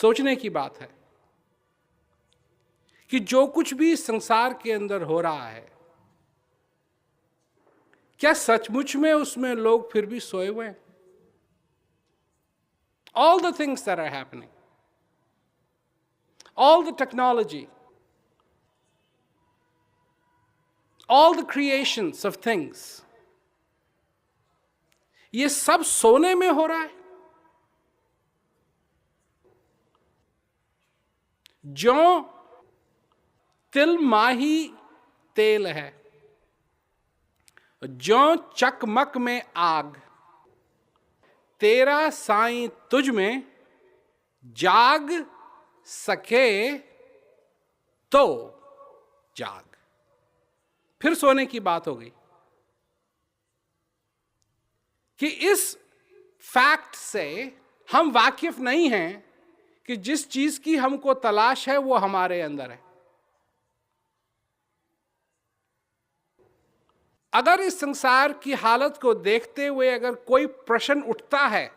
सोचने की बात है कि जो कुछ भी संसार के अंदर हो रहा है, क्या सचमुच में उसमें लोग फिर भी सोए हुए हैं? All the things that are happening, all the technology, all the creations of things, ये सब सोने में हो रहा है? जो तिल माही तेल है, जो चकमक में आग, तेरा साईं तुझ में जाग सके तो जाग। फिर सोने की बात हो गई कि इस फैक्ट से हम वाकिफ नहीं हैं कि जिस चीज की हमको तलाश है वो हमारे अंदर है। अगर इस संसार की हालत को देखते हुए अगर कोई प्रश्न उठता है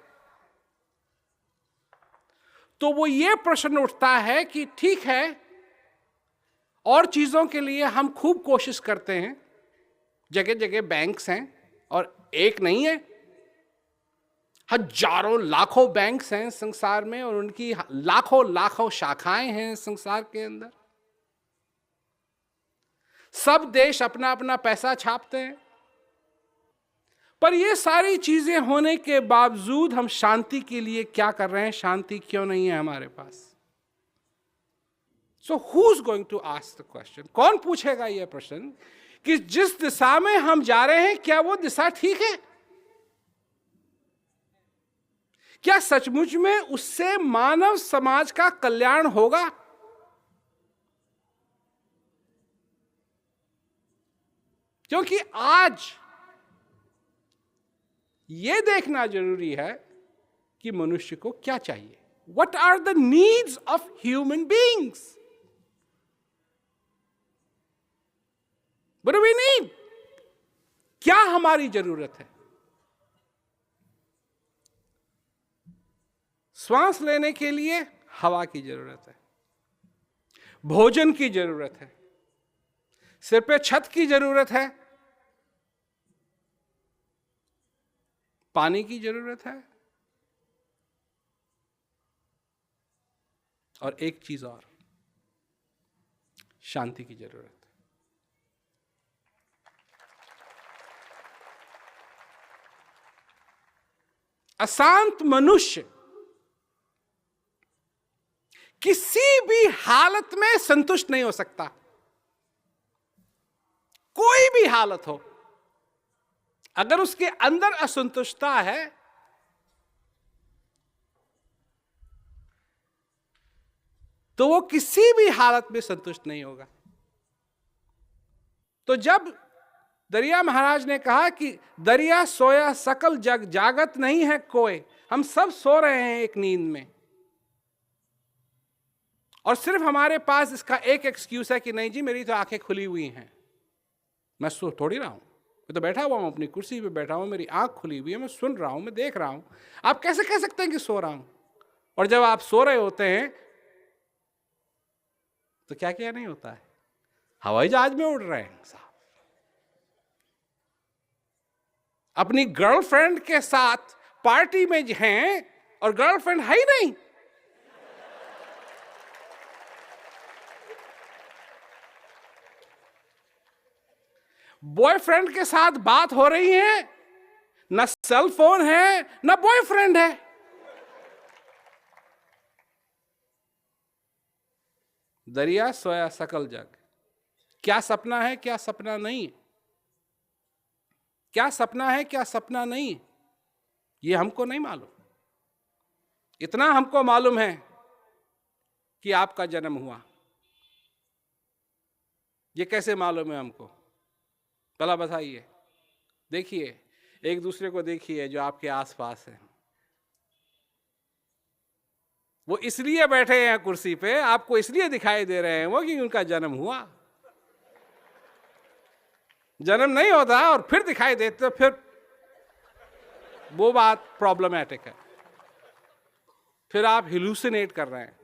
तो वो ये प्रश्न उठता है कि ठीक है, और चीजों के लिए हम खूब कोशिश करते हैं, जगह जगह बैंक्स हैं और एक नहीं है, हजारों लाखों बैंक्स हैं संसार में और उनकी लाखों लाखों शाखाएं हैं संसार के अंदर। सब देश अपना अपना पैसा छापते हैं, पर ये सारी चीजें होने के बावजूद हम शांति के लिए क्या कर रहे हैं? शांति क्यों नहीं है हमारे पास? So who is going to ask the question? कौन पूछेगा यह प्रश्न कि जिस दिशा में हम जा रहे हैं क्या वो दिशा ठीक है? क्या सचमुच में उससे मानव समाज का कल्याण होगा? क्योंकि आज यह देखना जरूरी है कि मनुष्य को क्या चाहिए। What are the needs of human beings? What do we need? क्या हमारी जरूरत है? श्वास लेने के लिए हवा की जरूरत है, भोजन की जरूरत है, सिर पे छत की जरूरत है, पानी की जरूरत है, और एक चीज और, शांति की जरूरत है। अशांत मनुष्य किसी भी हालत में संतुष्ट नहीं हो सकता। कोई भी हालत हो, अगर उसके अंदर असंतुष्टता है तो वो किसी भी हालत में संतुष्ट नहीं होगा। तो जब दरिया महाराज ने कहा कि दरिया सोया सकल जग जागत नहीं है कोई, हम सब सो रहे हैं एक नींद में, और सिर्फ हमारे पास इसका एक एक्सक्यूज है कि नहीं जी मेरी तो आंखें खुली हुई हैं, मैं सो थोड़ी रहा हूं, मैं तो बैठा हुआ हूं, अपनी कुर्सी पे बैठा हूं, मेरी आंख खुली हुई है, मैं सुन रहा हूं, मैं देख रहा हूं। आप कैसे कह सकते हैं कि सो रहा हूं? और जब आप सो रहे होते हैं तो क्या क्या नहीं होता है? हवाई जहाज में उड़ रहे हैं साहब, अपनी गर्लफ्रेंड के साथ पार्टी में हैं और गर्लफ्रेंड है ही नहीं। बॉयफ्रेंड के साथ बात हो रही है, न सेल फोन है न बॉयफ्रेंड है। दरिया सोया सकल जग, क्या सपना है क्या सपना नहीं? क्या सपना है क्या सपना नहीं? ये हमको नहीं मालूम। इतना हमको मालूम है कि आपका जन्म हुआ। ये कैसे मालूम है हमको? भला बताइए। देखिए, एक दूसरे को देखिए जो आपके आसपास हैं। वो इसलिए बैठे हैं कुर्सी पे, आपको इसलिए दिखाई दे रहे हैं वो कि उनका जन्म हुआ। जन्म नहीं होता और फिर दिखाई देते तो फिर वो बात प्रॉब्लमैटिक है, फिर आप हिलुसिनेट कर रहे हैं।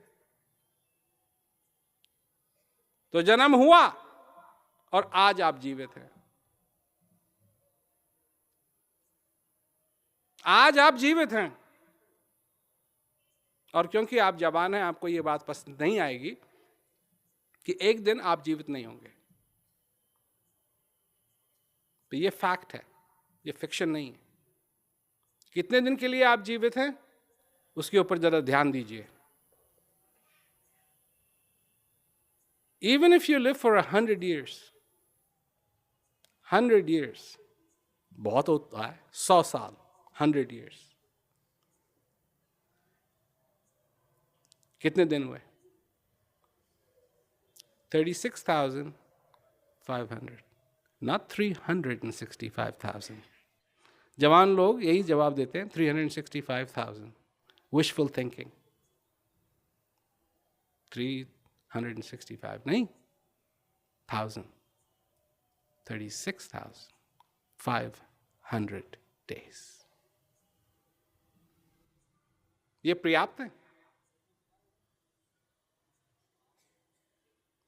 तो जन्म हुआ और आज आप जीवित हैं। आज आप जीवित हैं, और क्योंकि आप जवान हैं, आपको यह बात पसंद नहीं आएगी कि एक दिन आप जीवित नहीं होंगे। तो ये फैक्ट है, ये फिक्शन नहीं है। कितने दिन के लिए आप जीवित हैं, उसके ऊपर जरा ध्यान दीजिए। Even if you live for 100 years, 100 years बहुत होता है, 100 साल, 100 years कितने दिन हुए? 36,500, not 365,000। जवान लोग यही जवाब देते हैं, 365,000। Wishful thinking. 365 नहीं, 1000, 36,500 days। ये पर्याप्त है?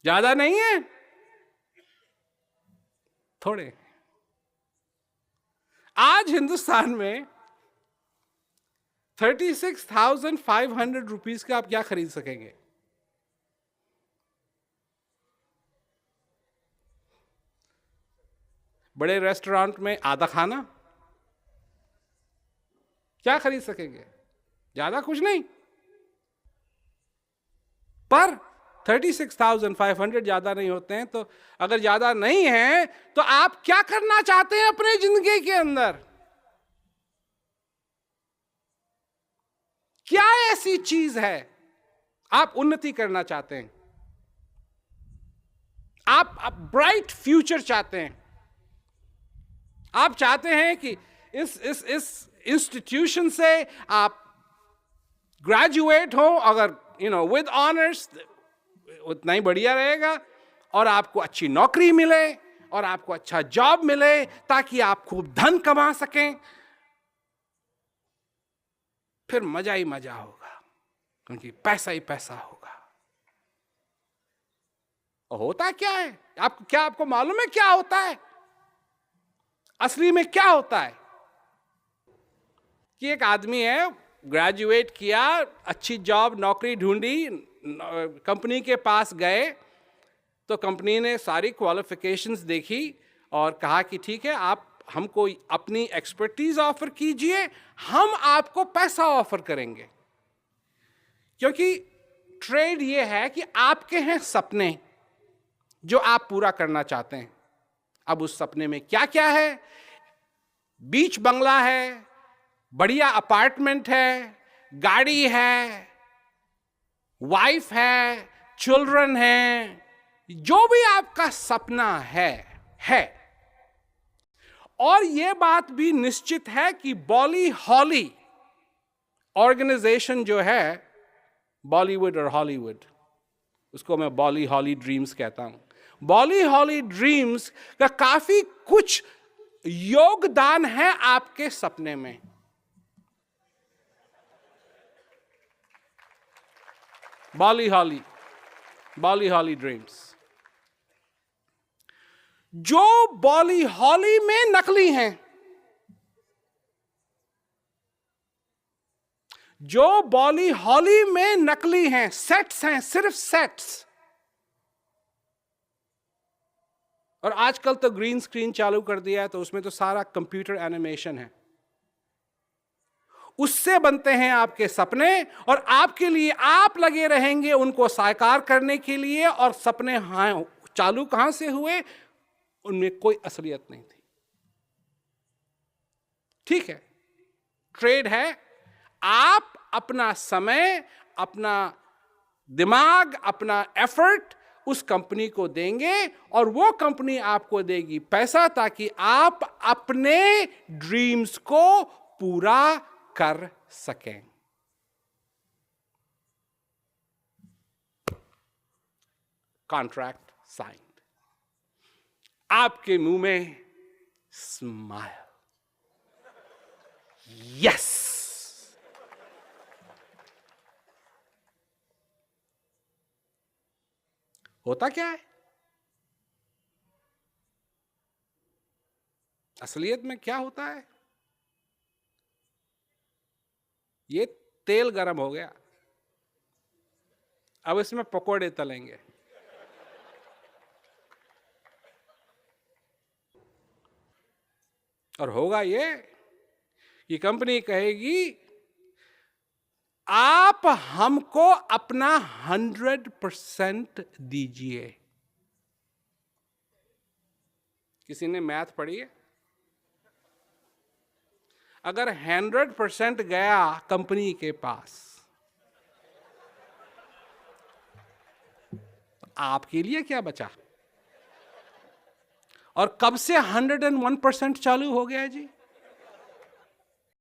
ज्यादा नहीं है, थोड़े। आज हिंदुस्तान में 36,500 रुपीज का आप क्या खरीद सकेंगे? बड़े रेस्टोरेंट में आधा खाना क्या खरीद सकेंगे? ज्यादा कुछ नहीं। पर 36,500 ज्यादा नहीं होते हैं। तो अगर ज्यादा नहीं है तो आप क्या करना चाहते हैं अपने जिंदगी के अंदर? क्या ऐसी चीज है आप उन्नति करना चाहते हैं? आप ब्राइट फ्यूचर चाहते हैं। आप चाहते हैं कि इस इंस्टीट्यूशन से आप ग्रेजुएट हो, अगर विद ऑनर्स, उतना ही बढ़िया रहेगा, और आपको अच्छी नौकरी मिले और आपको अच्छा जॉब मिले ताकि आप खूब धन कमा सकें। फिर मजा ही मजा होगा, क्योंकि पैसा ही पैसा होगा। और होता क्या है? आपको मालूम है क्या होता है? असली में क्या होता है कि एक आदमी है, ग्रेजुएट किया, अच्छी जॉब नौकरी ढूंढी, कंपनी के पास गए, तो कंपनी ने सारी क्वालिफिकेशंस देखी और कहा कि ठीक है, आप हमको अपनी एक्सपर्टीज ऑफर कीजिए, हम आपको पैसा ऑफर करेंगे। क्योंकि ट्रेड ये है कि आपके हैं सपने जो आप पूरा करना चाहते हैं। अब उस सपने में क्या क्या है? बीच बंगला है, बढ़िया अपार्टमेंट है, गाड़ी है, वाइफ है, चिल्ड्रन हैं, जो भी आपका सपना है। और यह बात भी निश्चित है कि बॉली हॉली ऑर्गेनाइजेशन जो है, बॉलीवुड और हॉलीवुड, उसको मैं बॉली हॉली ड्रीम्स कहता हूं। बॉली हॉली ड्रीम्स का काफी कुछ योगदान है आपके सपने में। बॉली हॉली ड्रीम्स, जो बॉली हॉली में नकली हैं, जो बॉली हॉली में नकली हैं, सेट्स हैं, सिर्फ सेट्स। और आजकल तो ग्रीन स्क्रीन चालू कर दिया है, तो उसमें तो सारा कंप्यूटर एनिमेशन है। उससे बनते हैं आपके सपने, और आपके लिए आप लगे रहेंगे उनको साकार करने के लिए। और सपने चालू कहां से हुए? उनमें कोई असलियत नहीं थी। ठीक है, ट्रेड है। आप अपना समय, अपना दिमाग, अपना एफर्ट उस कंपनी को देंगे, और वो कंपनी आपको देगी पैसा, ताकि आप अपने ड्रीम्स को पूरा कर सकें। कॉन्ट्रैक्ट साइंड, आपके मुंह में स्माइल, यस। होता क्या है? असलियत में क्या होता है? ये तेल गरम हो गया, अब इसमें पकोड़े तलेंगे। और होगा ये कि कंपनी कहेगी आप हमको अपना 100% दीजिए। किसी ने मैथ पढ़ी है? अगर 100% गया कंपनी के पास, आपके लिए क्या बचा? और कब से 101% चालू हो गया जी?